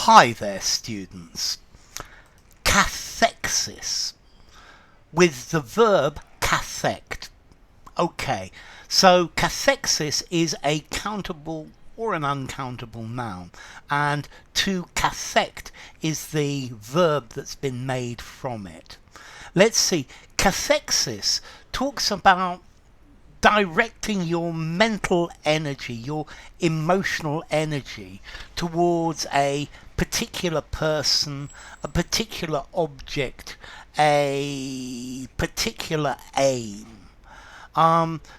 Hi there, students. Cathexis with the verb cathect. Okay, so cathexis is a countable or an uncountable noun, and to cathect is the verb that's been made from it. Let's see, cathexis talks about directing your mental energy, your emotional energy towards a particular person, a particular object, a particular aim.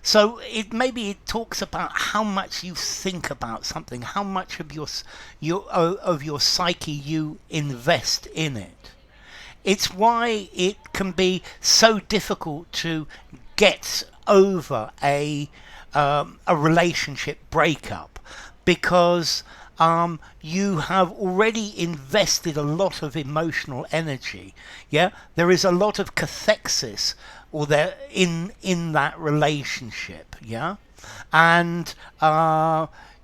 So it talks about how much you think about something, how much of your psyche you invest in it. It's why it can be so difficult to get over a relationship breakup, because you have already invested a lot of emotional energy. Yeah, there is a lot of cathexis or there in that relationship. Yeah, and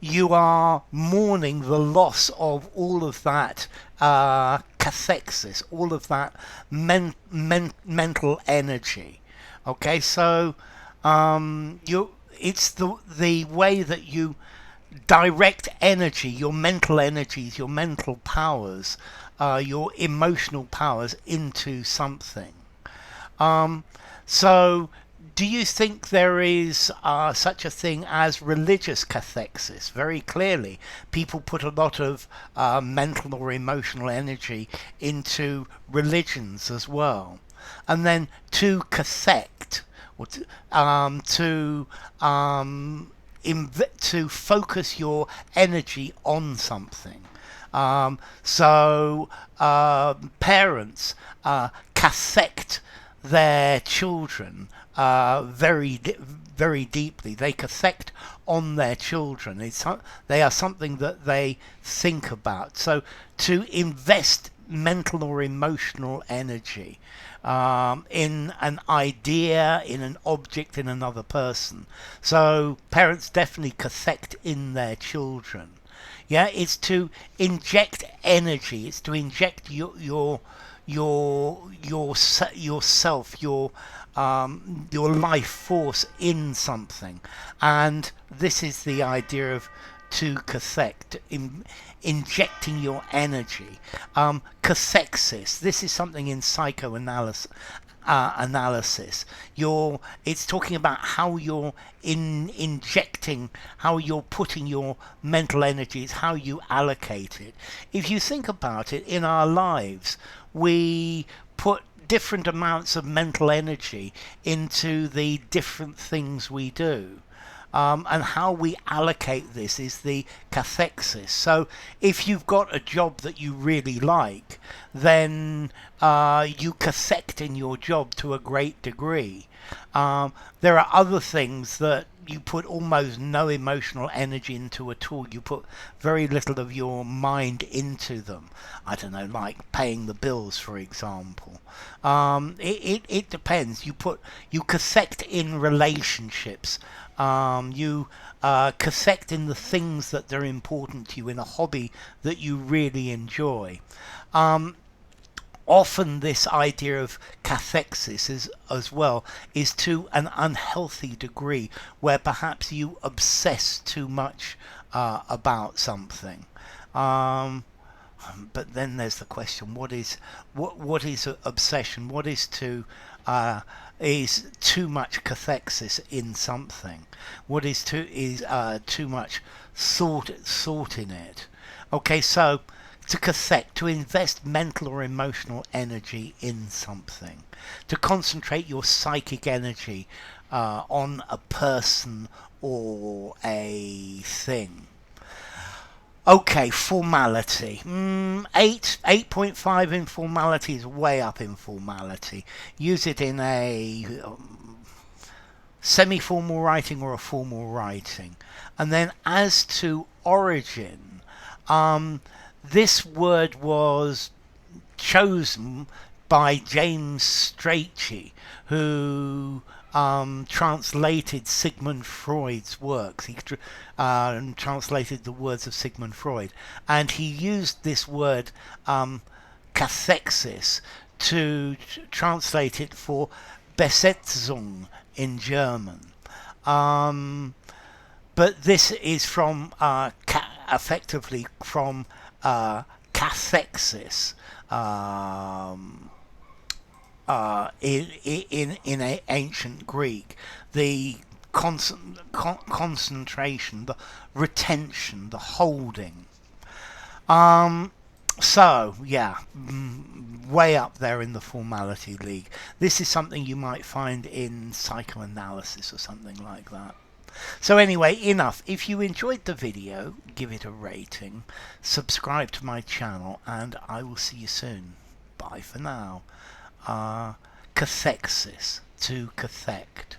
you are mourning the loss of all of that cathexis, all of that mental energy. Okay, so it's the way that you direct energy, your mental energies, your mental powers, your emotional powers into something. So, do you think there is such a thing as religious cathexis? Very clearly, people put a lot of mental or emotional energy into religions as well. And then to cathect, or to focus your energy on something. Parents cathect their children very deeply. They cathect on their children. They are something that they think about. So to invest mental or emotional energy in an idea, in an object, in another person. So parents definitely cathect in their children. Yeah, it's to inject energy. It's to inject yourself, your life force in something, and this is the idea of to cathect, injecting your energy. Cathexis. This is something in psychoanalysis. It's talking about how you're injecting, how you're putting your mental energies, how you allocate it. If you think about it, in our lives, we put different amounts of mental energy into the different things we do. And how we allocate this is the cathexis. So if you've got a job that you really like, then you cathect in your job to a great degree. There are other things that you put almost no emotional energy into at all. You put very little of your mind into them. I don't know, like paying the bills, for example. It depends. You cathect in relationships. You cathect in the things that are important to you, in a hobby that you really enjoy. Often this idea of cathexis as well is to an unhealthy degree, where perhaps you obsess too much about something. But then there's the question: what is obsession? What is too much cathexis in something? What is too much thought in it? Okay, so to cathect, to invest mental or emotional energy in something, to concentrate your psychic energy on a person or a thing. Okay, formality. 8.5 in formality is way up in formality. Use it in a semi-formal writing or a formal writing. And then as to origin, this word was chosen by James Strachey, who translated Sigmund Freud's works. He translated the words of Sigmund Freud, and he used this word cathexis to translate it for Besetzung in German. But this is from effectively from cathexis. In ancient Greek, the concentration, the retention, the holding. So yeah, way up there in the formality league. This is something you might find in psychoanalysis or something like that. So anyway, enough. If you enjoyed the video, give it a rating, subscribe to my channel, and I will see you soon. Bye for now. Cathexis to Cathect.